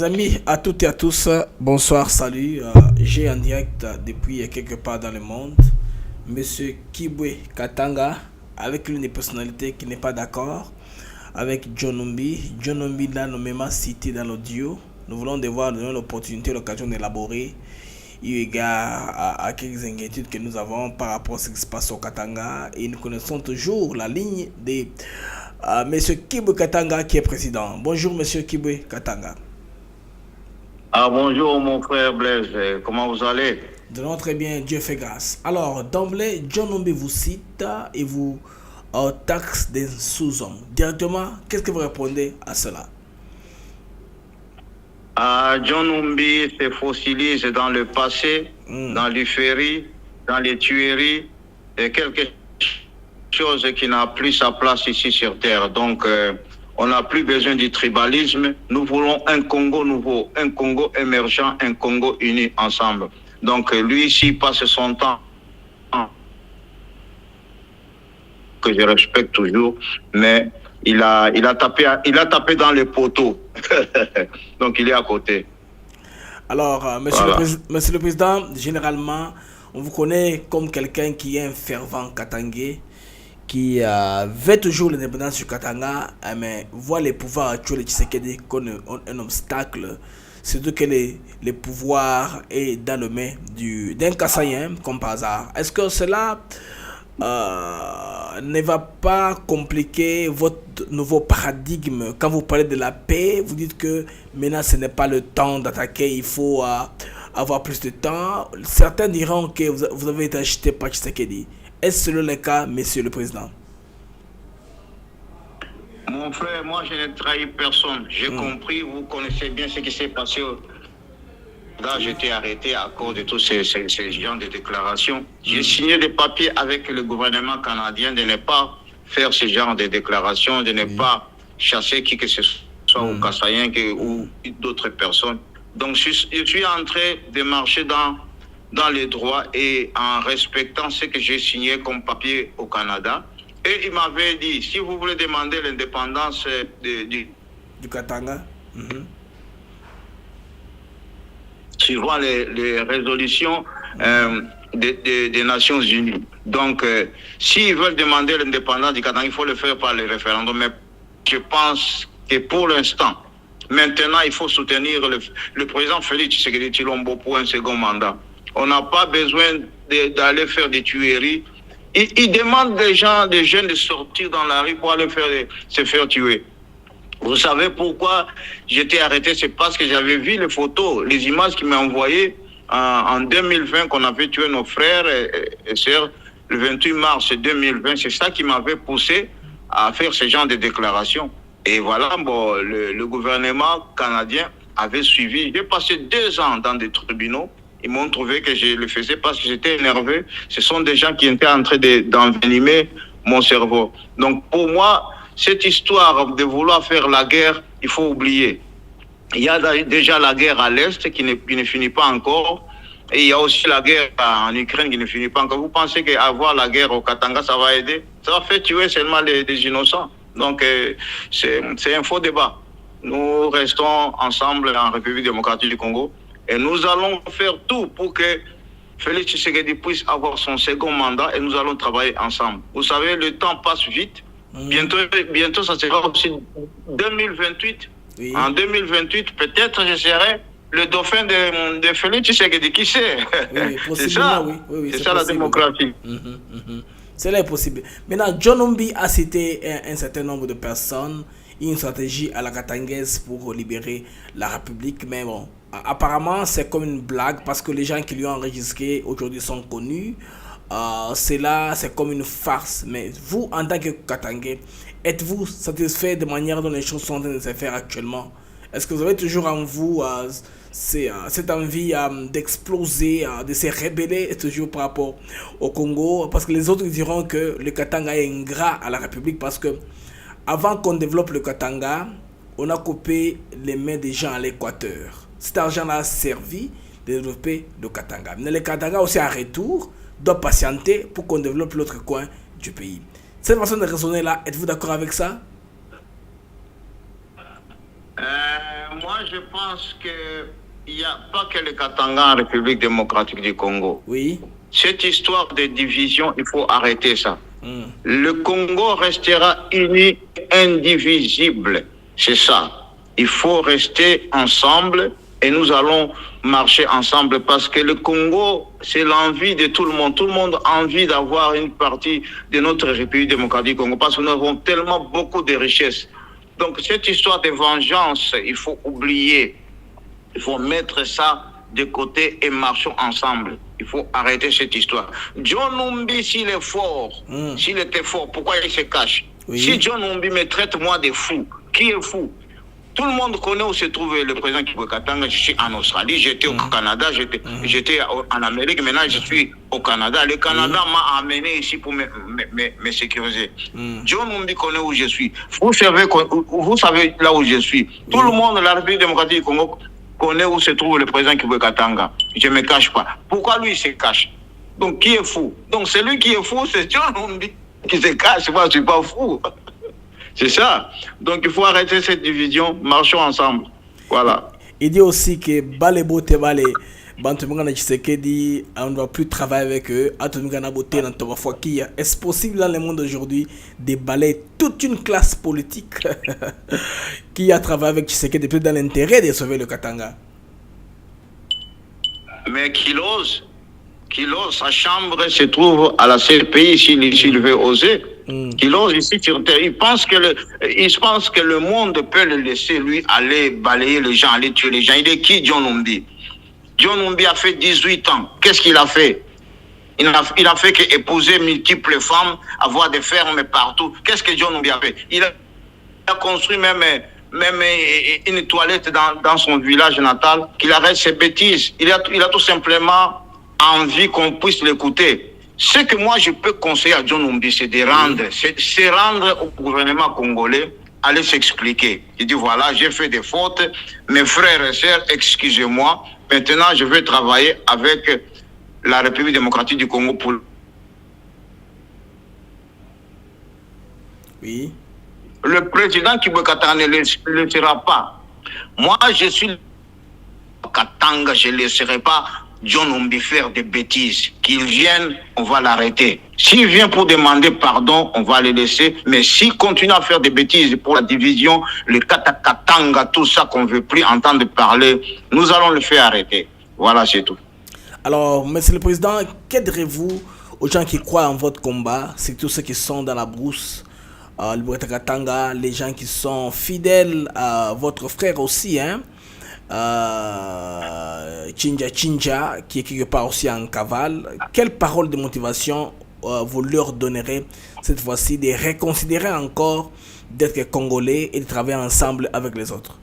Mes amis, à toutes et à tous, bonsoir, salut. J'ai en direct depuis quelque part dans le monde Monsieur Kibwe Katanga avec l'une des personnalités qui n'est pas d'accord avec John Numbi. John Numbi l'a nommément cité dans l'audio. Nous voulons devoir donner l'opportunité, l'occasion d'élaborer eu égard à quelques inquiétudes que nous avons par rapport à ce qui se passe au Katanga. Et nous connaissons toujours la ligne de Monsieur Kibwe Katanga qui est président. Bonjour Monsieur Kibwe Katanga. Ah bonjour mon frère Blaise, comment vous allez? Nous allons très bien, Dieu fait grâce. Alors, d'emblée, John Numbi vous cite et vous taxe d'un sous-homme. Directement, qu'est-ce que vous répondez à cela? John Numbi se fossilise dans le passé, dans l'uférie, dans les tueries, et quelque chose qui n'a plus sa place ici sur Terre. Donc, on n'a plus besoin du tribalisme. Nous voulons un Congo nouveau, un Congo émergent, un Congo uni ensemble. Donc, lui ici passe son temps, que je respecte toujours, mais il a tapé dans les poteaux. Donc, il est à côté. Alors, monsieur le Président, généralement, on vous connaît comme quelqu'un qui est un fervent Katangais, qui veut toujours l'indépendance du Katanga, mais voit les pouvoirs actuels de Tshisekedi comme un obstacle, surtout que les pouvoirs est dans le main d'un Kassaïen, comme par hasard. Est-ce que cela ne va pas compliquer votre nouveau paradigme? Quand vous parlez de la paix, vous dites que maintenant ce n'est pas le temps d'attaquer, il faut avoir plus de temps. Certains diront que vous avez été acheté par Tshisekedi. Est-ce le cas, Monsieur le Président? Mon frère, moi je n'ai trahi personne. J'ai compris, vous connaissez bien ce qui s'est passé. Là, j'étais arrêté à cause de tous ces genres de déclarations. J'ai signé des papiers avec le gouvernement canadien de ne pas faire ce genre de déclarations, de ne pas chasser qui que ce soit au Kassaïen ou d'autres personnes. Donc, je suis en train de marcher dans les droits et en respectant ce que j'ai signé comme papier au Canada. Et il m'avait dit, si vous voulez demander l'indépendance du Katanga, suivant les résolutions des Nations Unies. Donc, s'ils veulent demander l'indépendance du Katanga, il faut le faire par le référendum. Mais je pense que pour l'instant, maintenant, il faut soutenir le président Félix Tshisekedi Tshilombo pour un second mandat. On n'a pas besoin d'aller faire des tueries. Il demande des jeunes de sortir dans la rue pour aller se faire tuer. Vous savez pourquoi j'étais arrêté? C'est parce que j'avais vu les photos, les images qu'il m'a envoyées en 2020 qu'on avait tué nos frères et sœurs le 28 mars 2020. C'est ça qui m'avait poussé à faire ce genre de déclarations. Et voilà, bon, le gouvernement canadien avait suivi. J'ai passé 2 ans dans des tribunaux. Ils m'ont trouvé que je le faisais parce que j'étais énervé. Ce sont des gens qui étaient en train d'envenimer mon cerveau. Donc pour moi, cette histoire de vouloir faire la guerre, il faut oublier. Il y a déjà la guerre à l'Est qui ne finit pas encore. Et il y a aussi la guerre en Ukraine qui ne finit pas encore. Vous pensez qu'avoir la guerre au Katanga, ça va aider? Ça va faire tuer seulement des innocents. Donc c'est un faux débat. Nous restons ensemble en République démocratique du Congo. Et nous allons faire tout pour que Félix Tshisekedi puisse avoir son second mandat et nous allons travailler ensemble. Vous savez, le temps passe vite. Bientôt, ça sera aussi 2028. Oui. En 2028, peut-être je serai le dauphin de Félix Tshisekedi. Qui sait? Oui, c'est ça, c'est ça la démocratie. Cela est possible. Maintenant, John Numbi a cité un certain nombre de personnes, une stratégie à la katangaise pour libérer la République. Mais bon, apparemment, c'est comme une blague parce que les gens qui lui ont enregistré aujourd'hui sont connus. C'est comme une farce. Mais vous, en tant que Katangais, êtes-vous satisfait de la manière dont les choses sont en train de se faire actuellement? Est-ce que vous avez toujours en vous cette envie d'exploser, de se rebeller toujours par rapport au Congo? Parce que les autres diront que le Katanga est ingrat à la République parce que avant qu'on développe le Katanga, on a coupé les mains des gens à l'Équateur. Cet argent-là a servi de développer le Katanga. Mais le Katanga aussi en retour doit patienter pour qu'on développe l'autre coin du pays. Cette façon de raisonner là, êtes-vous d'accord avec ça? Moi, je pense qu'il n'y a pas que le Katanga en République démocratique du Congo. Oui. Cette histoire de division, il faut arrêter ça. Le Congo restera uni, indivisible. C'est ça. Il faut rester ensemble et nous allons marcher ensemble parce que le Congo, c'est l'envie de tout le monde. Tout le monde a envie d'avoir une partie de notre République démocratique du Congo parce que nous avons tellement beaucoup de richesses. Donc cette histoire de vengeance, il faut oublier. Il faut mettre ça de côté et marchons ensemble. Il faut arrêter cette histoire. John Numbi, s'il est fort, s'il était fort, pourquoi il se cache? Oui. Si John Numbi me traite moi de fou, qui est fou? Tout le monde connaît où se trouve le président Kibo Katanga. Je suis en Australie, j'étais au Canada, j'étais en Amérique, maintenant je suis au Canada. Le Canada m'a amené ici pour me sécuriser. John Numbi connaît où je suis. Vous savez là où je suis. Tout le monde, la République démocratique du Congo, connaît où se trouve le président Kibo Katanga. Je ne me cache pas. Pourquoi lui il se cache? Donc qui est fou? Donc celui qui est fou, c'est John Numbi qui se cache. Moi je ne suis pas fou. C'est ça. Donc il faut arrêter cette division, marchons ensemble. Voilà. Il dit aussi que Balebo Tebale, Bantumugana Tshisekedi, on ne doit plus travailler avec eux. Est-ce possible dans le monde aujourd'hui de balayer toute une classe politique qui a travaillé avec Tshisekedi depuis dans l'intérêt de sauver le Katanga? Mais qu'il ose, sa chambre se trouve à la CPI s'il veut oser. Qu'il ose ici sur terre. Il pense que le monde peut le laisser lui aller balayer les gens, aller tuer les gens. Il est qui, John Numbi? John Numbi a fait 18 ans. Qu'est-ce qu'il a fait? Il a fait qu'épouser multiples femmes, avoir des fermes partout. Qu'est-ce que John Numbi a fait? Il a construit même une toilette dans son village natal. Qu'il arrête ses bêtises. Il a tout simplement envie qu'on puisse l'écouter. Ce que moi je peux conseiller à John Numbi, c'est de rendre au gouvernement congolais, aller s'expliquer. Il dit voilà, j'ai fait des fautes, mes frères et sœurs, excusez-moi. Maintenant, je vais travailler avec la République démocratique du Congo pour... Oui. Le président Kibo Katanga ne le laissera pas. Moi, je suis Katanga, je ne laisserai pas John Numbi faire des bêtises. Qu'il vienne, on va l'arrêter. S'il vient pour demander pardon, on va le laisser. Mais s'il continue à faire des bêtises pour la division, le Katanga, tout ça qu'on ne veut plus entendre parler, nous allons le faire arrêter. Voilà, c'est tout. Alors, Monsieur le Président, qu'aiderez-vous aux gens qui croient en votre combat, c'est tous ceux qui sont dans la brousse, le Katanga, les gens qui sont fidèles à votre frère aussi, hein? Chinja, qui est quelque part aussi en cavale. Quelle parole de motivation vous leur donnerez cette fois-ci de reconsidérer encore d'être congolais et de travailler ensemble avec les autres?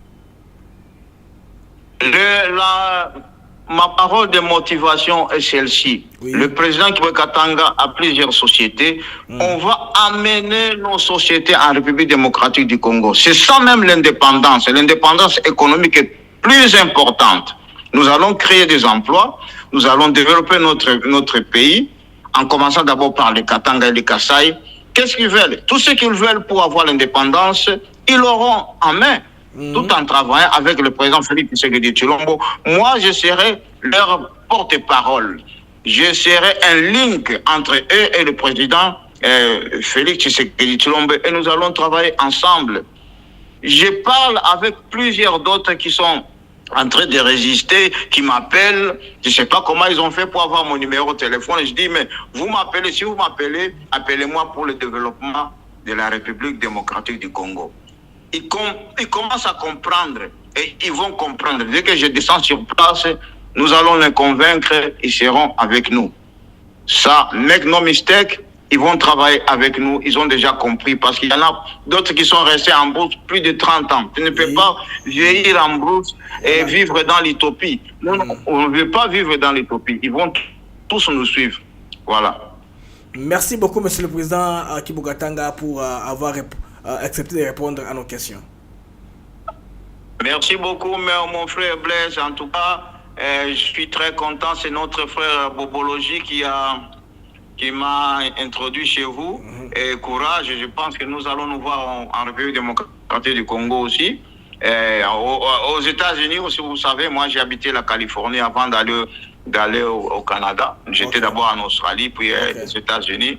Ma parole de motivation est celle-ci. Oui. Le président Kibo Katanga a plusieurs sociétés. On va amener nos sociétés en République démocratique du Congo. C'est ça même l'indépendance. L'indépendance économique est plus importante. Nous allons créer des emplois, nous allons développer notre pays, en commençant d'abord par les Katanga et les Kasaï. Qu'est-ce qu'ils veulent? Tout ce qu'ils veulent pour avoir l'indépendance, ils l'auront en main, tout en travaillant avec le président Félix Tshisekedi Tshilombo. Moi, je serai leur porte-parole. Je serai un link entre eux et le président Félix Tshisekedi Tshilombo, et nous allons travailler ensemble. Je parle avec plusieurs d'autres qui sont en train de résister, qui m'appellent. Je ne sais pas comment ils ont fait pour avoir mon numéro de téléphone. Je dis, mais vous m'appelez, si vous m'appelez, appelez-moi pour le développement de la République démocratique du Congo. Ils commencent à comprendre et ils vont comprendre. Dès que je descends sur place, nous allons les convaincre, ils seront avec nous. Ça, make no mistake, ils vont travailler avec nous, ils ont déjà compris, parce qu'il y en a d'autres qui sont restés en brousse plus de 30 ans. Tu ne peux pas vieillir en brousse et vivre dans l'utopie. Non, on ne veut pas vivre dans l'utopie. Ils vont tous nous suivre. Voilà. Merci beaucoup, Monsieur le Président Kibo Katanga, pour avoir accepté de répondre à nos questions. Merci beaucoup, mon frère Blaise. En tout cas, je suis très content. C'est notre frère Bobologie qui m'a introduit chez vous. Et courage, je pense que nous allons nous voir en République démocratique du Congo aussi. Aux États-Unis aussi, vous savez, moi j'ai habité la Californie avant d'aller au Canada. J'étais d'abord en Australie, puis aux États-Unis.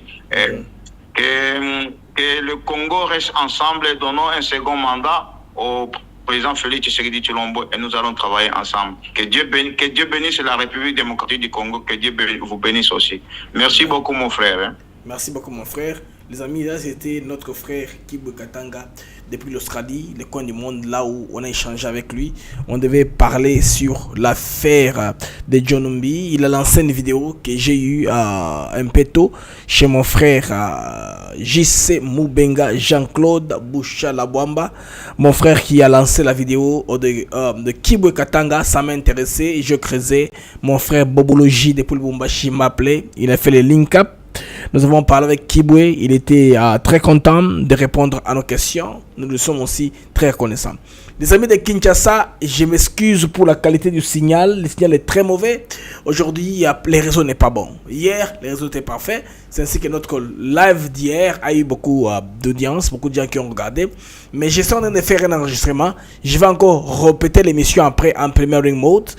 Que le Congo reste ensemble et donnons un second mandat au président Félix Tshisekedi Tshilombo et nous allons travailler ensemble. Que Dieu bénisse la République démocratique du Congo, que Dieu vous bénisse aussi. Merci beaucoup mon frère. Merci beaucoup mon frère. Les amis, là c'était notre frère Kibwe Katanga depuis l'Australie, le coin du monde là où on a échangé avec lui. On devait parler sur l'affaire de John Numbi. Il a lancé une vidéo que j'ai eu un peu tôt chez mon frère JC Moubenga Jean-Claude Boucha Labwamba. Mon frère qui a lancé la vidéo de Kibwe Katanga, ça m'a intéressé. Je creusais. Mon frère Bobologie depuis le Bumbashi m'a appelé. Il a fait le link-up. Nous avons parlé avec Kibwe, il était très content de répondre à nos questions. Nous lui sommes aussi très reconnaissants. Les amis de Kinshasa, je m'excuse pour la qualité du signal. Le signal est très mauvais. Aujourd'hui, les réseaux n'est pas bon. Hier, les réseaux étaient parfaits. C'est ainsi que notre live d'hier a eu beaucoup d'audience, beaucoup de gens qui ont regardé. Mais je suis en train de faire un enregistrement. Je vais encore répéter l'émission après en premiering mode.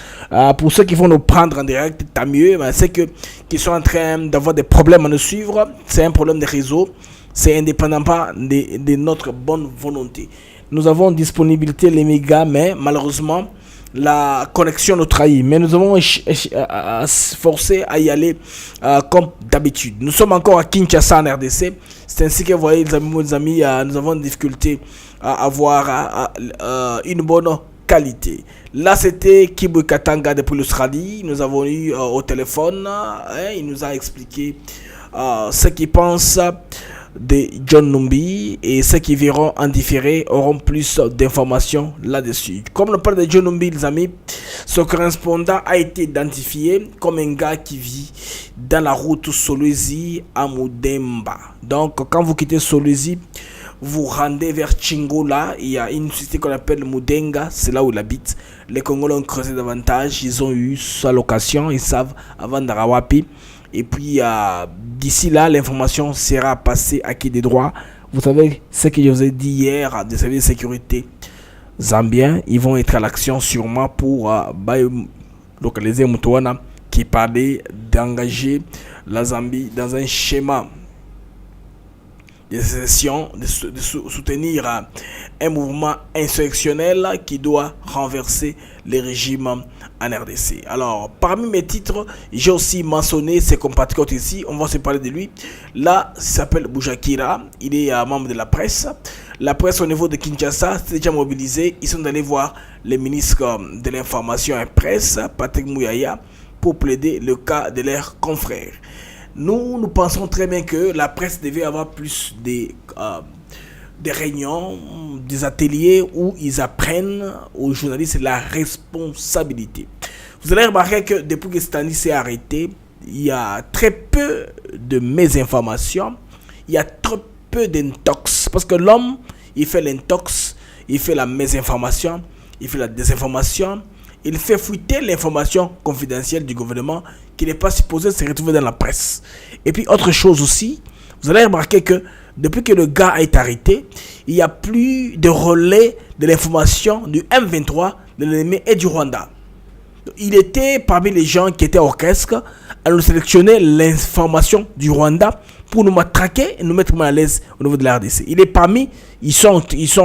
Pour ceux qui vont nous prendre en direct, tant mieux. Mais c'est que qui sont en train d'avoir des problèmes à nous suivre. C'est un problème de réseau. C'est indépendant pas de notre bonne volonté. Nous avons disponibilité les mégas, mais malheureusement, la connexion nous trahit. Mais nous avons forcé à y aller comme d'habitude. Nous sommes encore à Kinshasa en RDC. C'est ainsi que vous voyez, les amis, nous avons des difficultés à avoir une bonne qualité. Là, c'était Kibwe Katanga depuis l'Australie. Nous avons eu au téléphone. Il nous a expliqué ce qu'il pense de John Numbi, et ceux qui verront en différé auront plus d'informations là-dessus. Comme on parle de John Numbi, les amis, son correspondant a été identifié comme un gars qui vit dans la route Solwezi à Moudemba. Donc, quand vous quittez Solwezi, vous rendez vers Chingola. Il y a une cité qu'on appelle Moudenga, c'est là où il habite. Les Congolais ont creusé davantage, ils ont eu sa location, ils savent avant d'Arawapi. Et puis d'ici là, l'information sera passée à qui des droits. Vous savez ce que je vous ai dit hier des services de sécurité zambiens. Ils vont être à l'action sûrement pour localiser Mutuana qui parlait d'engager la Zambie dans un schéma de sécession, de soutenir un mouvement insurrectionnel qui doit renverser les régimes en RDC. Alors, parmi mes titres, j'ai aussi mentionné ses compatriotes ici. On va se parler de lui. Là, il s'appelle Boujakira. Il est membre de la presse. La presse au niveau de Kinshasa s'est déjà mobilisée. Ils sont allés voir le ministre de l'information et presse, Patrick Mouyaya, pour plaider le cas de leurs confrères. Nous pensons très bien que la presse devait avoir plus des réunions, des ateliers où ils apprennent aux journalistes la responsabilité. Vous allez remarquer que depuis que cette année s'est arrêtée, il y a très peu de mésinformations, il y a trop peu d'intox. Parce que l'homme, il fait l'intox, il fait la mésinformation, il fait la désinformation, il fait fuiter l'information confidentielle du gouvernement qui n'est pas supposée se retrouver dans la presse. Et puis autre chose aussi, vous allez remarquer que depuis que le gars a été arrêté, il n'y a plus de relais de l'information du M23, de l'ennemi et du Rwanda. Il était parmi les gens qui étaient orchestre à nous sélectionner l'information du Rwanda pour nous matraquer et nous mettre mal à l'aise au niveau de la RDC. Il est parmi, ils sont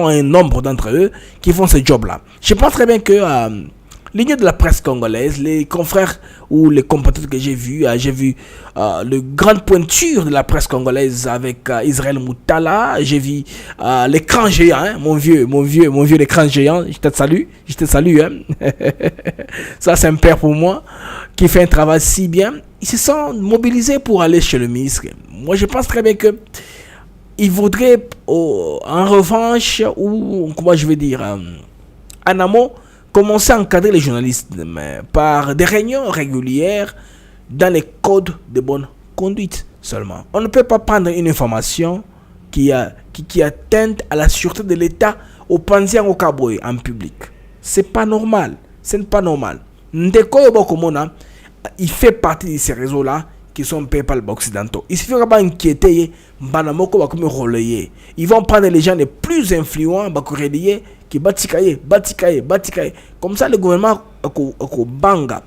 un nombre d'entre eux qui font ce job-là. Je pense très bien que l'union de la presse congolaise, les confrères ou les compatriotes que j'ai vu le grande pointure de la presse congolaise avec Israël Moutala. J'ai vu l'écran géant, hein, mon vieux l'écran géant. Je te salue. Hein. Ça c'est un père pour moi qui fait un travail si bien. Ils se sont mobilisés pour aller chez le ministre. Moi je pense très bien que il vaudrait en revanche, ou comment je vais dire, en amont, commencer à encadrer les journalistes par des réunions régulières dans les codes de bonne conduite seulement. On ne peut pas prendre une information qui atteinte à la sûreté de l'État au Panzian au Kaboy en public. C'est pas normal. Ce n'est pas normal. Ndeko Yobokomona, il fait partie de ces réseaux-là qui sont payés par les occidentaux. Il suffit de inquiéter, ils vont prendre les gens les plus influents, qui batikaye. Comme ça, le gouvernement banga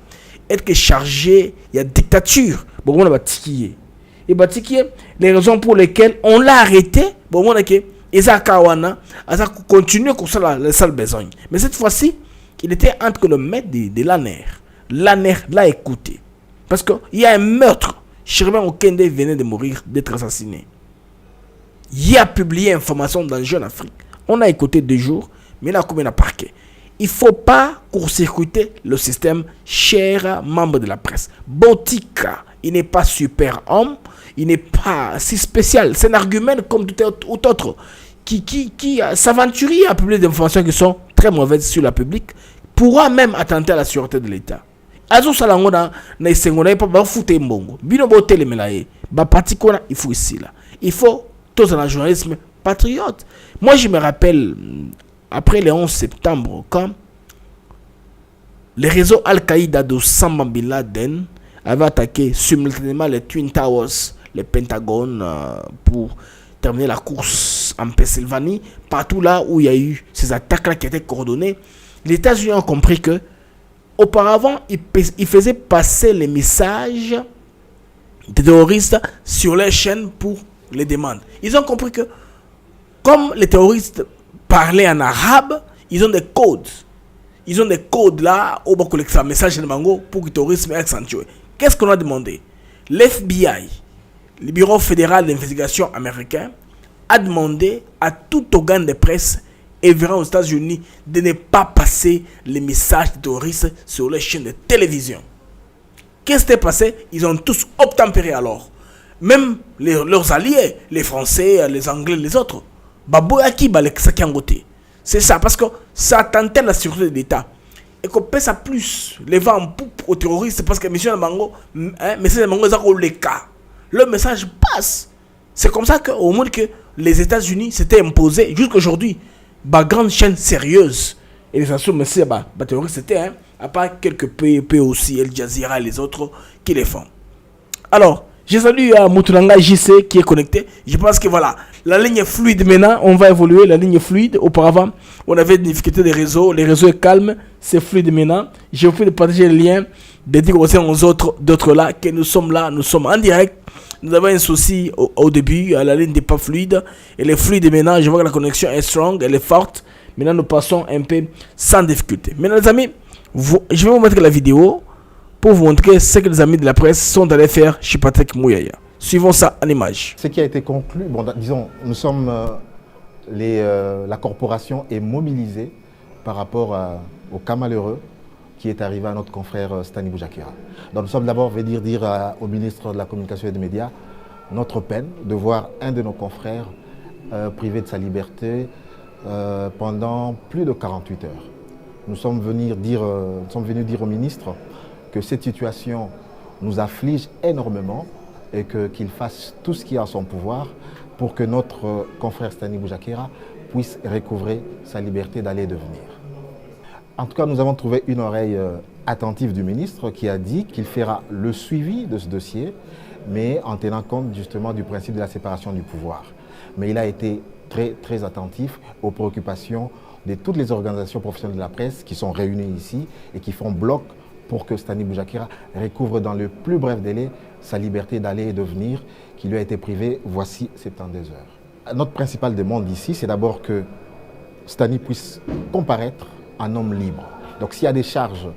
est chargé, il y a dictature. Bon, on a batikiye. Et batikiye, les raisons pour lesquelles on l'a arrêté, bon, on a que Kawana, ça continue comme ça la sale besogne. Mais cette fois-ci, il était entre le maître de l'ANER. L'ANER l'a écouté. Parce qu'il y a un meurtre. Chirban Okende venait de mourir, d'être assassiné. Il a publié information dans Jeune Afrique. On a écouté 2 jours, mais il a combien de parquet. Il ne faut pas court-circuiter le système, cher membre de la presse. Botika, il n'est pas super homme, il n'est pas si spécial. C'est un argument comme tout autre qui s'aventurie à publier des informations qui sont très mauvaises sur la public, pourra même attenter à la sûreté de l'État. Azo salangona na isengona pas ba fouté mbongo. Bino bo telemelaye. Ba patikona il faut ici là. Il faut tous un journalisme patriote. Moi je me rappelle après le 11 septembre quand les réseaux Al-Qaïda d'Osama Bin Laden avaient attaqué simultanément les Twin Towers, le Pentagone pour terminer la course en Pennsylvanie, partout là où il y a eu ces attaques là qui étaient coordonnées. Les États-Unis ont compris que auparavant, ils faisaient passer les messages des terroristes sur les chaînes pour les demandes. Ils ont compris que, comme les terroristes parlaient en arabe, ils ont des codes. Ils ont des codes là, où on collecte un message de Mango pour que le terrorisme est accentué. Qu'est-ce qu'on a demandé? L'FBI, le Bureau fédéral d'investigation américain, a demandé à tout organe de presse événement aux États-Unis de ne pas passer les messages terroristes sur les chaînes de télévision. Qu'est-ce qui s'est passé? Ils ont tous obtempéré alors. Même leurs alliés, les Français, les Anglais, les autres. C'est ça, parce que ça attentait la sûreté de l'État. Et qu'on paie ça plus, les vents en poupe aux terroristes, parce que M. Nabango, le cas. Le message passe. C'est comme ça qu'au moins que les États-Unis s'étaient imposés jusqu'à aujourd'hui. Grande chaîne sérieuse. Et les stations, mais c'est terroristes, c'était, à part quelques pays aussi, El Jazeera et les autres qui les font. Alors, je salue Moutulanga JC qui est connecté. Je pense que voilà, la ligne est fluide maintenant. On va évoluer, la ligne est fluide. Auparavant, on avait des difficultés des réseaux. Les réseaux sont calmes, c'est fluide maintenant. Je vous prie de partager le lien, de dire aussi aux autres, d'autres là, que nous sommes là, nous sommes en direct. Nous avons un souci au début, la ligne n'est pas fluide. Elle est fluide maintenant, je vois que la connexion est strong, elle est forte. Maintenant, nous passons un peu sans difficulté. Maintenant, les amis, je vais vous mettre la vidéo pour vous montrer ce que les amis de la presse sont allés faire chez Patrick Mouyaya. Suivons ça en image. Ce qui a été conclu, bon, disons, nous sommes, la corporation est mobilisée par rapport au cas malheureux qui est arrivé à notre confrère Stani Boujakera. Donc nous sommes d'abord, dire au ministre de la Communication et des Médias, notre peine de voir un de nos confrères privé de sa liberté pendant plus de 48 heures. Nous sommes venus dire au ministre que cette situation nous afflige énormément et qu'il fasse tout ce qui est en son pouvoir pour que notre confrère Stani Boujakera puisse recouvrer sa liberté d'aller et de venir. En tout cas, nous avons trouvé une oreille attentive du ministre qui a dit qu'il fera le suivi de ce dossier, mais en tenant compte justement du principe de la séparation du pouvoir. Mais il a été très attentif aux préoccupations de toutes les organisations professionnelles de la presse qui sont réunies ici et qui font bloc pour que Stani Boujakera recouvre dans le plus bref délai sa liberté d'aller et de venir qui lui a été privée voici 72 heures. Notre principale demande ici, c'est d'abord que Stani puisse comparaître en homme libre. Donc s'il y a des charges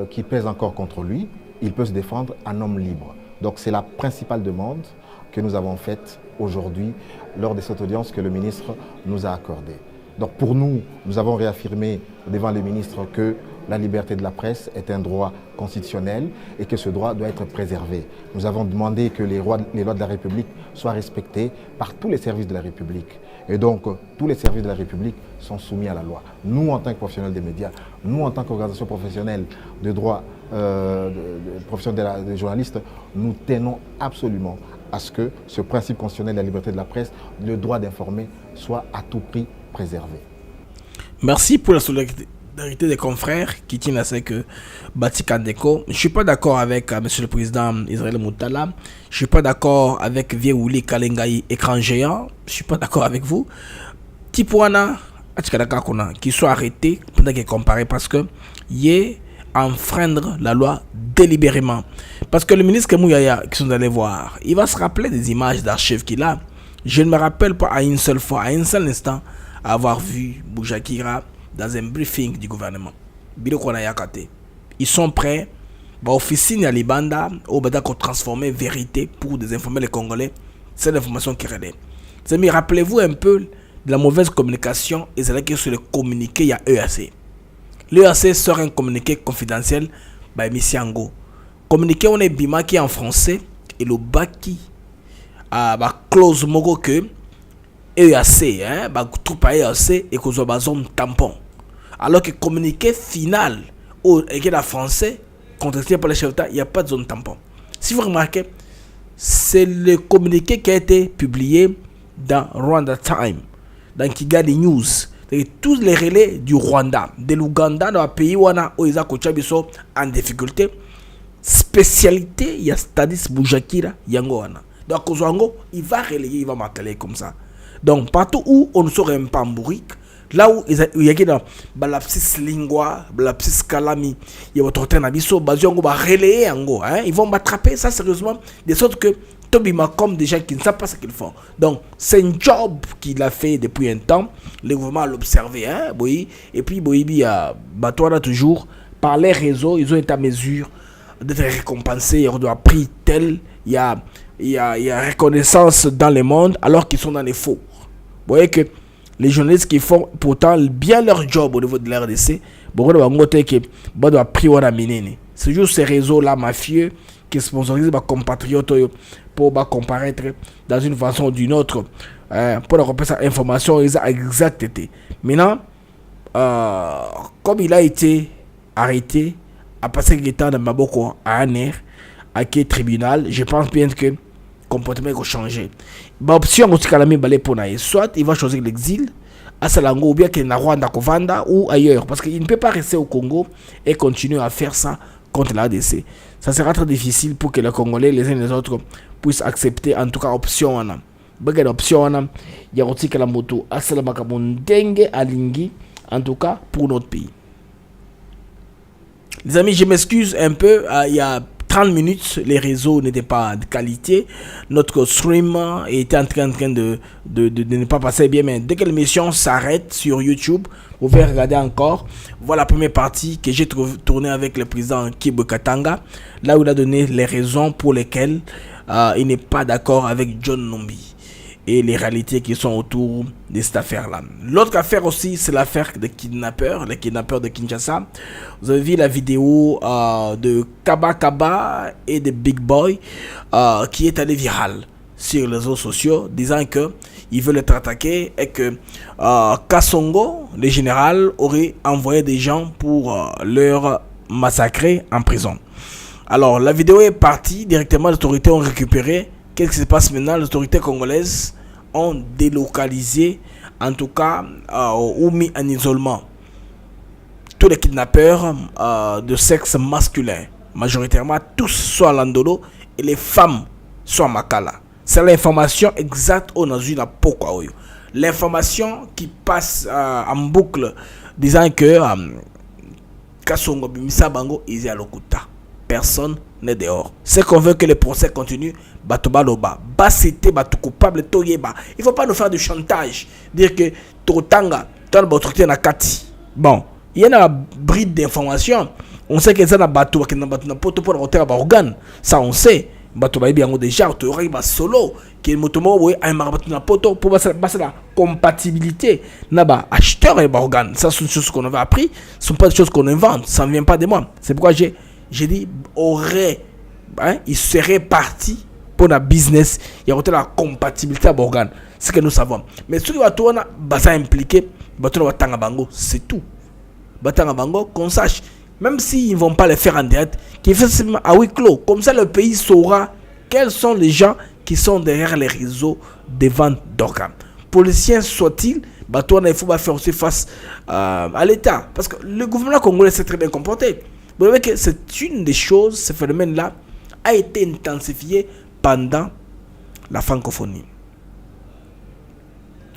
qui pèsent encore contre lui, il peut se défendre en homme libre. Donc c'est la principale demande que nous avons faite aujourd'hui lors de cette audience que le ministre nous a accordée. Donc pour nous, nous avons réaffirmé devant le ministre que la liberté de la presse est un droit constitutionnel et que ce droit doit être préservé. Nous avons demandé que les lois de la République soient respectées par tous les services de la République. Et donc, tous les services de la République sont soumis à la loi. Nous, en tant que professionnels des médias, nous, en tant qu'organisation professionnelle de droit, professionnels des journalistes, nous tenons absolument à ce que ce principe constitutionnel de la liberté de la presse, le droit d'informer, soit à tout prix préservé. Merci pour la solidarité des confrères qui tiennent à ce que Bati Kandeko. Je ne suis pas d'accord avec Monsieur le Président Israël Moutala. Je ne suis pas d'accord avec Viewouli Kalengaï, écran géant. Je ne suis pas d'accord avec vous. Tipouana, qui soit arrêté pendant qu'il est comparé parce que il est enfreindre la loi délibérément. Parce que le ministre Mouyaya, qui sont allés voir, il va se rappeler des images d'archives qu'il a. Je ne me rappelle pas à une seule fois, à un seul instant, avoir vu Boujakira dans un briefing du gouvernement. Ils sont prêts. Officine à Libanda, au Bada qu'on transformer vérité pour désinformer les Congolais. C'est l'information qui relève. Mais rappelez-vous un peu de la mauvaise communication et c'est là que sur le communiqué, il y a EAC. L'EAC sort un communiqué confidentiel by Missiango. Communiqué, on est bima qui est en français et le baki a clause mogo que EAC, troupe à EAC et que soit zone tampon. Alors que communiqué final, au écrit en français, contesté par les chefs d'État, il n'y a pas de zone tampon. Si vous remarquez, c'est le communiqué qui a été publié dans Rwanda Time, dans Kigali News. Et tous les relais du Rwanda, de l'Ouganda, dans le pays où ils sont en difficulté, spécialité, il y a Stadis Boujakira, Yangoana. Donc, il va relayer, il va marquer comme ça. Donc, partout où on ne saurait pas en bourrique, là où il y a la psy lingua, la psy kalami, il y a votre tenabiso, baziongo va relayer ango, ils vont m'attraper ça sérieusement, de sorte que Tobima comme des gens qui ne savent pas ce qu'ils font. Donc c'est un job qu'il a fait depuis un temps, le gouvernement l'a observé, et puis Boibi a Batouana toujours par les réseaux, ils ont été à mesure d'être récompensés, ils ont pris tel, il y a reconnaissance dans le monde alors qu'ils sont dans les faux. Vous voyez que les journalistes qui font pourtant bien leur job au niveau de l'RDC, c'est juste ces réseaux-là mafieux qui sponsorisent les compatriotes pour comparaître dans une façon ou d'une autre pour leur repérer cette information exacte. Maintenant, comme il a été arrêté, à passer le temps de Maboko à Aner, à quel tribunal, je pense bien que comportement va changer. L'option soit il va choisir l'exil à Salango ou bien qu'il est en Rwanda, Kovanda ou ailleurs parce qu'il ne peut pas rester au Congo et continuer à faire ça contre l'ADC. Ça sera très difficile pour que les Congolais les uns les autres puissent accepter en tout cas option il y a aussi que la moto à Salamaka Bondenge à Lingi en tout cas pour notre pays. Les amis, je m'excuse un peu, il y a 30 minutes, les réseaux n'étaient pas de qualité. Notre stream était en train de ne pas passer bien. Mais dès que l'émission s'arrête sur YouTube, vous pouvez regarder encore. Voilà la première partie que j'ai tournée avec le président Kibo Katanga. Là où il a donné les raisons pour lesquelles il n'est pas d'accord avec John Numbi. Et les réalités qui sont autour de cette affaire-là. L'autre affaire aussi, c'est l'affaire des kidnappeurs, les kidnappeurs de Kinshasa. Vous avez vu la vidéo de Kaba Kaba et de Big Boy qui est allée virale sur les réseaux sociaux, disant qu'ils veulent être attaqués et que Kassongo, le général, aurait envoyé des gens pour leur massacrer en prison. Alors, la vidéo est partie, directement les autorités ont récupéré. Qu'est-ce qui se passe maintenant? Les autorités congolaises ont délocalisé, en tout cas, ou mis en isolement tous les kidnappeurs de sexe masculin. Majoritairement, tous sont à Landolo et les femmes sont à Makala. C'est l'information exacte au Nazuna Pokoyo. L'information qui passe en boucle disant que Kassongo Bimisa Bango est à Lokuta. Personne n'est dehors. C'est qu'on veut que le procès continue. Batobaloba, basité, batou coupable, toyeba. Il faut pas nous faire du chantage. Dire que Totanga, dans le na kati. Bon, il y a un bride d'informations. On sait que ça n'a batou qui n'a batou na poto pour retirer ba organe. Ça on sait. Batou ba bien déjà, tu aurais ba solo qui motomo oui un batou na poto pour passer la compatibilité. Na ba acheteur et ba organe. Ça sont des choses qu'on avait appris, ce sont pas des choses qu'on invente, ça ne vient pas de moi. C'est pourquoi j'ai dit il serait parti pour la business, il y a la compatibilité à l'organe. C'est ce que nous savons. Mais ce qui va tourner, ça impliqué, c'est tout. Qu'on sache, même s'ils ne vont pas le faire en direct, qu'ils fassent seulement à huis clos. Comme ça, le pays saura quels sont les gens qui sont derrière les réseaux de vente d'organes. Policiers soit-il, il faut faire aussi face à l'État. Parce que le gouvernement congolais s'est très bien comporté. Vous voyez que c'est une des choses, ce phénomène-là a été intensifié pendant la francophonie.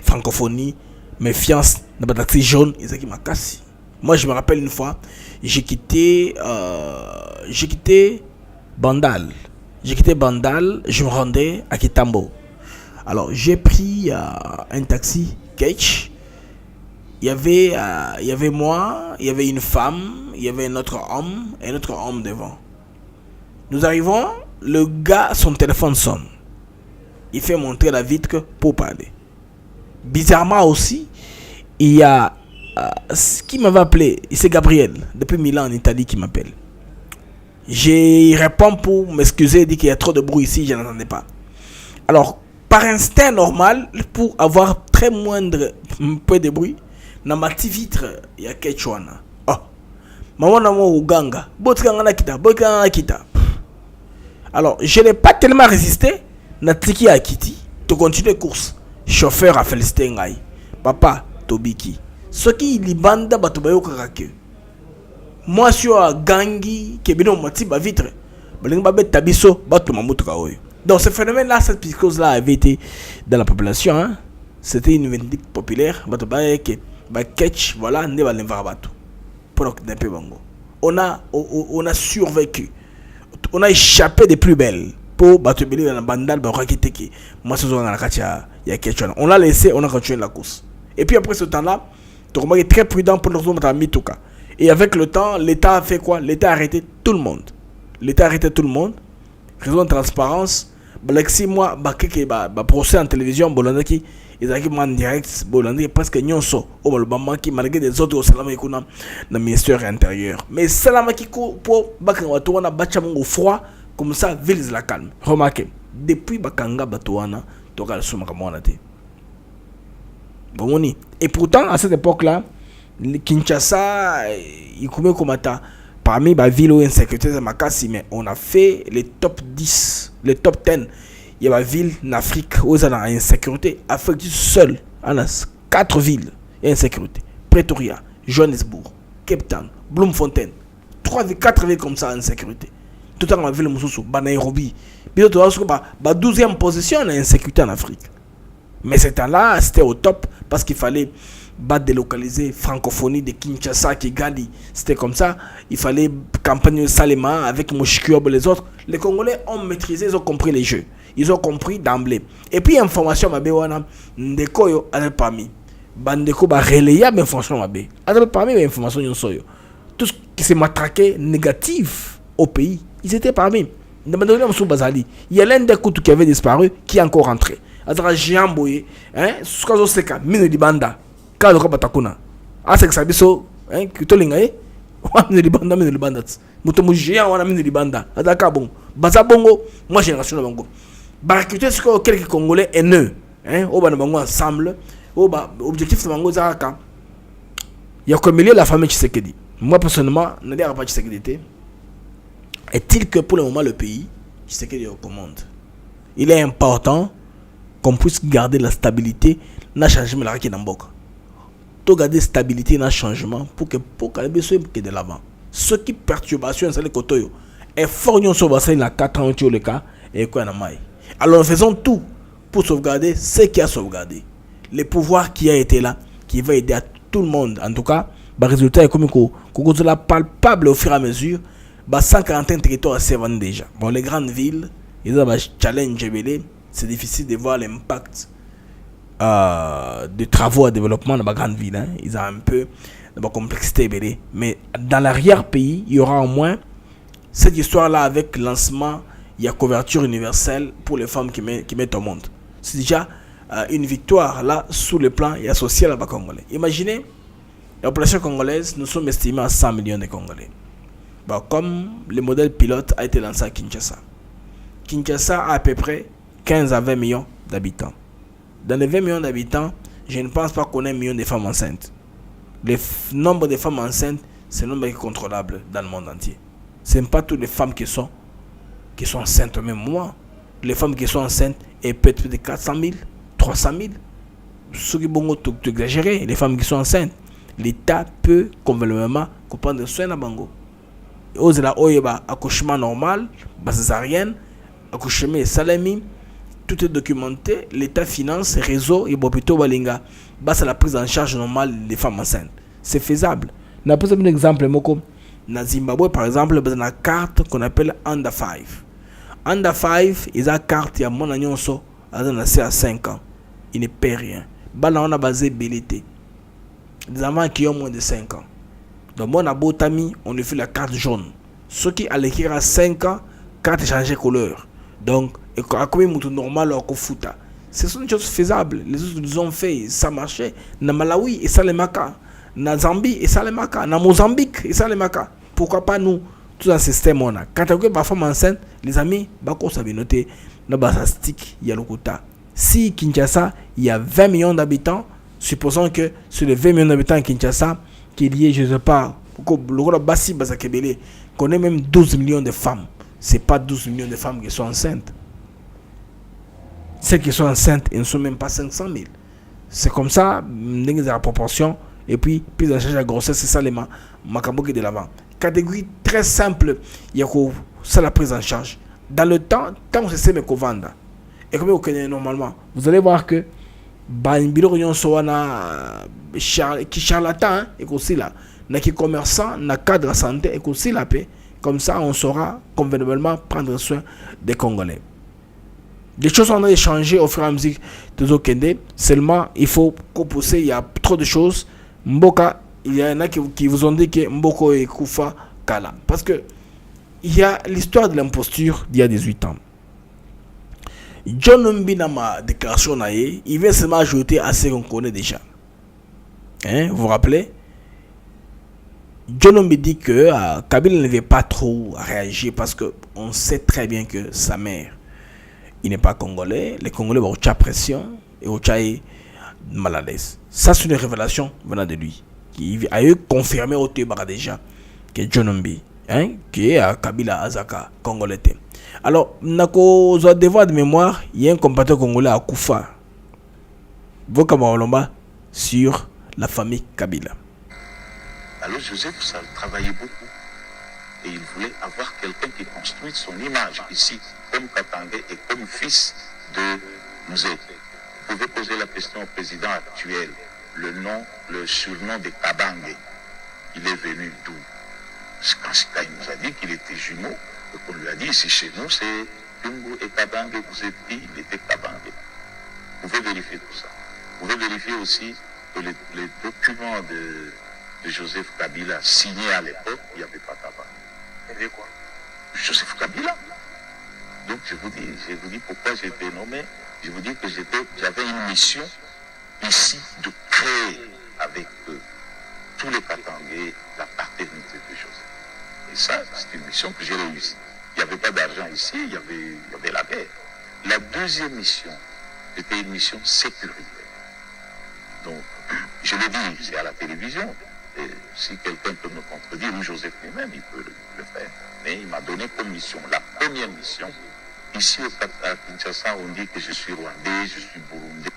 Francophonie, méfiance dans le taxi jaune, ils ont cassé. Moi, je me rappelle une fois, j'ai quitté Bandal. Je me rendais à Kitambo. Alors, j'ai pris un taxi, Ketch. Il y avait moi, il y avait une femme, il y avait un autre homme devant. Nous arrivons, le gars, son téléphone sonne. Il fait montrer la vitre pour parler. Bizarrement aussi, il y a qui m'avait appelé, c'est Gabriel, depuis Milan en Italie qui m'appelle. J'ai répondu pour m'excuser, dit qu'il y a trop de bruit ici, je n'entendais pas. Alors, par instinct normal, pour avoir très moindre peu de bruit, dans ma petite vitre, il y a quelque chose. Oh, maman n'a pas Uganga, kita. Alors, je n'ai pas tellement résisté, na tiki à Kiti, tu continues course. Chauffeur a félicité ngai. Papa, Tobiki. Ce qui libanda batubayo kakake. Moi sur gangi kebino mati ba vitre. Balinga ba tabiso batu mamutuka oyo. Donc ce phénomène là, cette psychose là avait été dans la population, hein. C'était une vindicte populaire, batubaye ke ba catch voilà ne ba lemva batu. Pour que peu bango. On a survécu. On a échappé des plus belles. Pour batubeli dans la bandale ba rakiteki. Moi ce soir dans la katia il y a quelque chose. On l'a laissé, on a continué la course. Et puis après ce temps-là, Tourma est très prudent pour nous mettre à Mituka. Et avec le temps, l'État a fait quoi? L'État a arrêté tout le monde. Raison de transparence. Balexi moi, procès en télévision, Bolandaki, ils arrivent en direct, Bolandaki parce que nyonso, au Balbama qui malgré des autres au Salama Ikuna, dans le ministère intérieur. Mais Salama qui pour Bakangwatouana, Bachamon au froid, comme ça, ville la calme. Remarquez, depuis Bakanga Batouana, Toka le Soumakamonate. Bon, et pourtant, à cette époque-là, Kinshasa, il couvrait comme parmi les villes où il y a une sécurité, mais on a fait les top 10, les top 10. Il y a des villes en Afrique où il y a une insécurité. Afrique seule, on a 4 villes, il y a une insécurité. Pretoria, Johannesburg, Cape Town, Bloemfontein. 4 villes comme ça en insécurité. Tout dans la ville de Moussoussou, Nairobi. Puis tu vois, 12e position en insécurité en Afrique. Mais ce temps-là, c'était au top parce qu'il fallait délocaliser francophonie de Kinshasa, Kigali. C'était comme ça. Il fallait campagne Salema avec Mouchikiob et les autres. Les Congolais ont maîtrisé, ils ont compris les jeux. Ils ont compris d'emblée. Et puis, information, Ndeko yo a parmi. Bandeko ba relayer information mabe. A parmi les informations tout ce qui s'est matraqué négatif au pays, ils étaient parmi. Il y a l'un des coups qui avait disparu qui est encore rentré. Azara Jiamboye, hein, Sukazo Seka, Mino Libanda, Kado Batakuna. Asek Sabiso, hein, Kitolinga, Mino Libanda, Mutomu Jian, on a Mino Libanda, Adaka Bon, Bazabongo, moi génération de Bongo. Barakuté, ce que quelques Congolais haineux, hein, au Banabango ensemble, au objectif de Bango Zaraka. Il y a comme milieu la famille Tshisekedi. Moi personnellement, ne dirais pas Tshisekedi. Est-il que pour le moment le pays, Tshisekedi recommande. Il est important qu'on puisse garder la stabilité dans le changement qui est dans le Boka. Tout garder stabilité dans le changement pour que le soit de l'avant. Ce qui perturbation c'est le côté et fort nous sur la 4 ans le cas et quoi na mai. Alors nous faisons tout pour sauvegarder ce qui a sauvegardé. Le pouvoir qui a été là qui va aider à tout le monde. En tout cas, le résultat est comme la palpable au fur et à mesure. 141 territoires se vendent déjà. Bon, les grandes villes, ils ont un challenge. C'est difficile de voir l'impact de travaux à développement dans les grandes villes. Hein. Ils ont un peu de complexité. Mais dans l'arrière-pays, il y aura au moins cette histoire-là avec le lancement. Il y a couverture universelle pour les femmes qui mettent au monde. C'est déjà une victoire là sous le plan et social à la Congolais. Imaginez, la population congolaise, nous sommes estimés à 100 millions de Congolais. Bon, comme le modèle pilote a été lancé à Kinshasa. Kinshasa a à peu près 15 à 20 millions d'habitants. Dans les 20 millions d'habitants, je ne pense pas qu'on ait 1 million de femmes enceintes. Le nombre de femmes enceintes, c'est un nombre incontrôlable dans le monde entier. Ce n'est pas toutes les femmes qui sont enceintes au même moment. Les femmes qui sont enceintes, elles peuvent être de 400 000, 300 000. Ce qui est bon, tout exagéré. Les femmes qui sont enceintes, l'État peut convenablement prendre soin de Bango. Aux là accouchement normal, césarienne, accouchement salami, tout est documenté, l'État finance, réseau et Bopito Balinga. C'est la prise en charge normale des femmes enceintes. C'est faisable. On a pris un exemple, Moko. Na Zimbabwe, par exemple, il y a une carte qu'on appelle Under 5. Under 5, il y a une carte, il y a mon annonce, à 5 ans. Il ne paie rien. Là, on a basé BLT. Des enfants qui ont moins de 5 ans. Donc, moi, on a beau tamis, on lui fait la carte jaune. Ceux qui à l'écrire à 5 ans, carte changée couleur. Donc, et à quoi il normal au Kofuta. Ce sont des choses faisables. Les autres nous ont fait, ça marchait. Na Malawi, et ça les maca. Na Zambie, et ça les maca. Na Mozambique, et ça les maca. Pourquoi pas nous, tout un système on a. Quand tu as une femme enceinte, les amis, bako savez noter, na basastique, il y a le quota. Si Kinshasa, il y a 20 millions d'habitants, supposons que sur les 20 millions d'habitants à Kinshasa, qu'il y ait, je ne sais pas, le Bassi Bazakebele, qu'on ait même 12 millions de femmes. Ce n'est pas 12 millions de femmes qui sont enceintes. Celles qui sont enceintes, elles ne sont même pas 500 000. C'est comme ça, la proportion. Et puis, prise en charge de la grossesse, c'est ça les macambo qui est de l'avant. Catégorie très simple, il y a ça la prise en charge. Dans le temps, tant que c'est ce qu'on vend. Et comme vous connaissez normalement, vous allez voir que Banbiro Soana qui charlatan et aussi là, qui commerçant, na cadre santé et aussi la paix. Comme ça, on saura convenablement prendre soin des Congolais. Les choses ont changé au fur et à mesure de Zokende. Seulement, il faut composer. Il y a trop de choses. Mboka, il y en a qui vous ont dit que Mboko et Koufa Kala. Parce que il y a l'histoire de l'imposture d'il y a 18 ans. John Numbi dans ma déclaration, il vient seulement ajouter à ce qu'on connaît déjà. Hein, vous vous rappelez? John Numbi dit que Kabila ne veut pas trop réagir parce qu'on sait très bien que sa mère, il n'est pas congolais. Les Congolais vont avoir pression et au mal à l'aise. Ça, c'est une révélation venant de lui. Qui a eu confirmé au Tébara déjà que John Numbi, hein, qui est à Kabila Azaka, congolais. Alors, nako zo devoir de mémoire, il y a un compatriote congolais à Koufa. Vokamalomba sur la famille Kabila. Alors Joseph, ça travaillait beaucoup. Et il voulait avoir quelqu'un qui construise son image ici, comme Katangé et comme fils de Mzé. Vous pouvez poser la question au président actuel. Le surnom de Kabangé, il est venu d'où? Quand il nous a dit qu'il était jumeau, et qu'on lui a dit ici chez nous, c'est Tungu et Kabangé, vous êtes dit, il était Kabangé. Vous pouvez vérifier tout ça. Vous pouvez vérifier aussi que les documents de Joseph Kabila signés à l'époque, il n'y avait pas Kabangé. Il y avait quoi? Joseph Kabila. Donc je vous dis pourquoi j'ai été nommé. Je vous dis que j'avais une mission ici de créer avec tous les Katangais la paternité de Joseph. Et ça, c'est une mission que j'ai réussi. Il n'y avait pas d'argent ici, il y avait la guerre. La deuxième mission, c'était une mission sécuritaire. Donc, je le dis, c'est à la télévision. Et si quelqu'un peut me contredire, ou Joseph lui-même, il peut le faire. Mais il m'a donné comme mission, la première mission. Ici à Kinshasa, on dit que je suis rwandais, je suis burundais.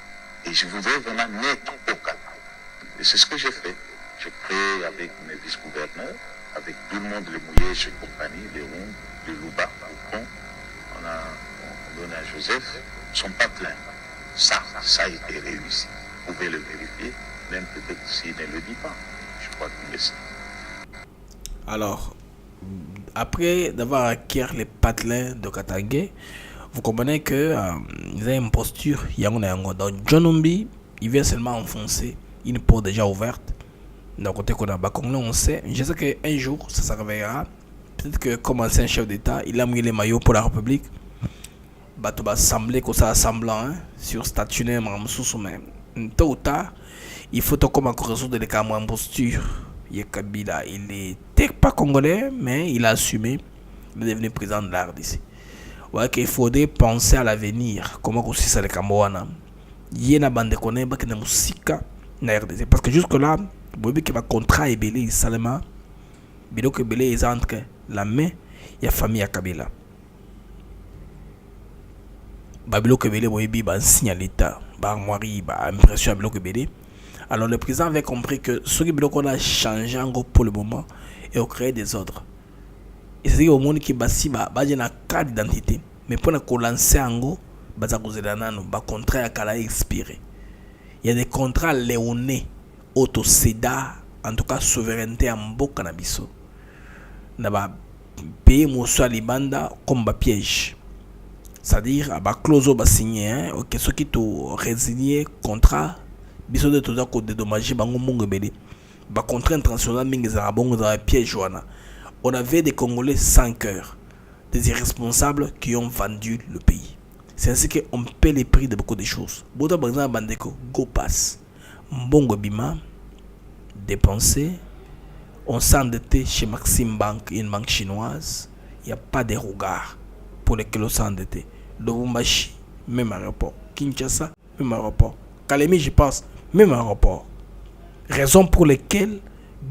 Et je voudrais vraiment naître au Ghana. Et c'est ce que j'ai fait. J'ai créé avec mes vice-gouverneurs, avec tout le monde, les Mouyèges et compagnie, les Ronds, les Louba, le Pont. On donne à Joseph son patelin. Ça a été réussi. Vous pouvez le vérifier, même peut-être s'il ne le dit pas. Je crois qu'il le sait. Alors, après d'avoir acquis les patelins de Katangé, vous comprenez que il y a une posture. Donc, John Numbi, il vient seulement enfoncer une porte déjà ouverte. D'un côté qu'on a Bakongo, on sait. Je sais qu'un jour, ça se réveillera. Peut-être que comme ancien chef d'État, il a mis les maillots pour la République. Tu vas sembler que ça semblant sur statut mais tôt ou tard, il faut comme résoudre les cas en posture. Kabila, il n'était pas congolais, mais il a assumé de devenir président de la RDC. Ouais, qu'il faudrait penser à l'avenir. Comment aussi ça les Camerounais. Il y a une bande de connaissances qui est musique na RDC. Parce que jusque-là, vous voyez que le contrat est belé seulement. Bilo que belé est entre la main et la famille à Kabila. Bilo que belé, vous voyez, un signe à l'État. Armoirie, impression à bilo que belé. Alors le président avait compris que ce qui a changé en gros pour le moment et a créé des ordres. Et c'est au monde qui basi une carte d'identité. Mais pour qu'on lance en gros, baza kozela nano ba contrat ya kala expiré. Il y a des contrats léonais auto-céda, en tout cas souveraineté en mboka na biso. Na ba pays moso libanda comme ba piège. C'est-à-dire ba clause ba signé hein, OK, ce qui to résilier contrat biso de toza ko dédommager bango mongo belé. Ba contrat international mingi za bongo za piège wana. On avait des Congolais sans cœur, des irresponsables qui ont vendu le pays. C'est ainsi qu'on paie les prix de beaucoup de choses. Bota par exemple bandeko go pass. Mbongo bima dépensé, on s'endettait chez Maxime Bank, une banque chinoise. Il n'y a pas de regard pour lesquels on s'endettait. Lubumbashi, même aéroport. Kinshasa, même aéroport. Kalemi, je pense, même aéroport. Raison pour lesquelles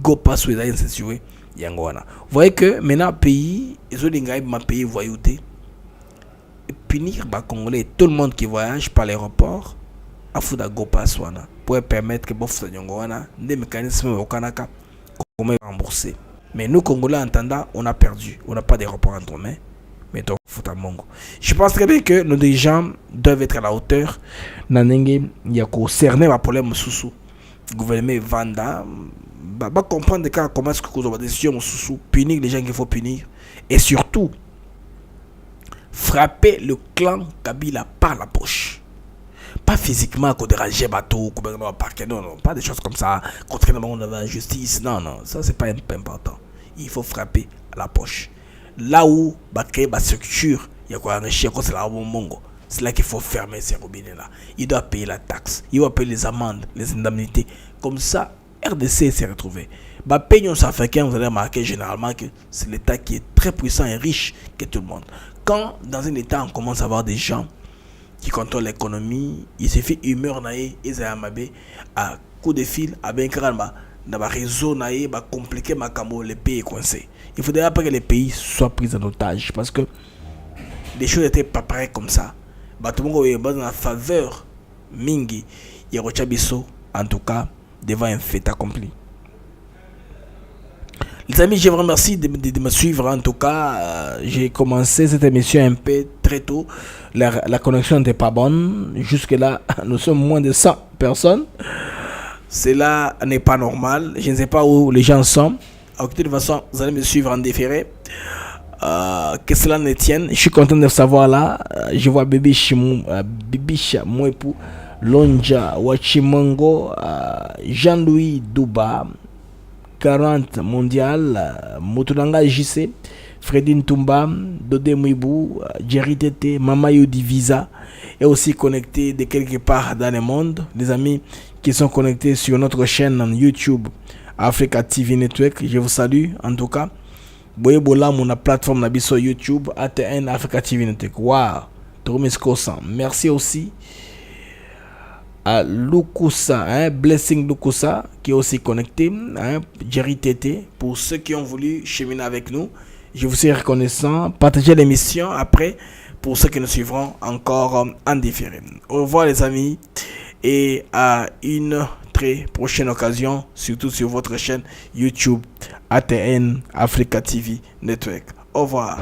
Gopa Sweda s'est situé Yangwana. Vous voyez que maintenant, pays, ils ont des pays voyoutés. Punir les Congolais, tout le monde qui voyage par l'aéroport, à Fouda Gopa Swana, pour permettre que Bofta Yangwana, des mécanismes au Kanaka, comment rembourser. Mais nous, Congolais, en attendant, on a perdu. On n'a pas d'aéroport entre mains. Mais donc, Mongo. Je pense très bien que nos dirigeants doivent être à la hauteur. Nanenge, il y a qu'au cerner le problème sous gouvernement Vanda, va comprendre comment est-ce que vous avez des décisions sous punir les gens qu'il faut punir et surtout frapper le clan Kabila par la poche. Pas physiquement qu'on dérange bateau, gouvernement parquet, non, pas des choses comme ça, contrairement à la justice, non, ça c'est pas important. Il faut frapper à la poche. Là où va créer ma structure, il y a quoi enrichir c'est là au Mongo. C'est là qu'il faut fermer ces robinets-là. Il doit payer la taxe, il doit payer les amendes, les indemnités. Comme ça, RDC s'est retrouvé. Bah, pays africains, vous allez remarquer généralement que c'est l'État qui est très puissant et riche que tout le monde. Quand dans un État, on commence à avoir des gens qui contrôlent l'économie, il suffit humeur naïe, Isaïamabé, à coup de fil, à bien carrément. Dans le réseau, va compliquer les pays coincés. Il faudrait pas que les pays soient pris en otage parce que les choses n'étaient pas pareilles comme ça. Tout le monde est dans la faveur mingi Yerochabiso, en tout cas, devant un fait accompli. Les amis, je vous remercie de me suivre. En tout cas, j'ai commencé cette émission un peu très tôt. La connexion n'était pas bonne. Jusque-là, nous sommes moins de 100 personnes. Cela n'est pas normal. Je ne sais pas où les gens sont. De toute façon, vous allez me suivre en différé. Que cela ne tienne. Je suis content de savoir là. Je vois Bibisha Mwepu, Lonja Wachimongo, Jean-Louis Douba, 40 mondial, Motulanga JC, Fredine Tumba, Dodé Mouibou, Jerry Tete, Mamayou Divisa, et aussi connecté de quelque part dans le monde. Les amis qui sont connectés sur notre chaîne YouTube Africa TV Network, je vous salue en tout cas. Boye bola mon plateforme nabiso YouTube ATN Africa TV Network. Wow, merci aussi à Lukusa, Blessing Lukusa qui est aussi connecté, Jerry Tete, pour ceux qui ont voulu cheminer avec nous. Je vous suis reconnaissant. Partagez l'émission après pour ceux qui nous suivront encore en différé. Au revoir les amis et à une très prochaine occasion, surtout sur votre chaîne YouTube ATN Africa TV Network. Au revoir.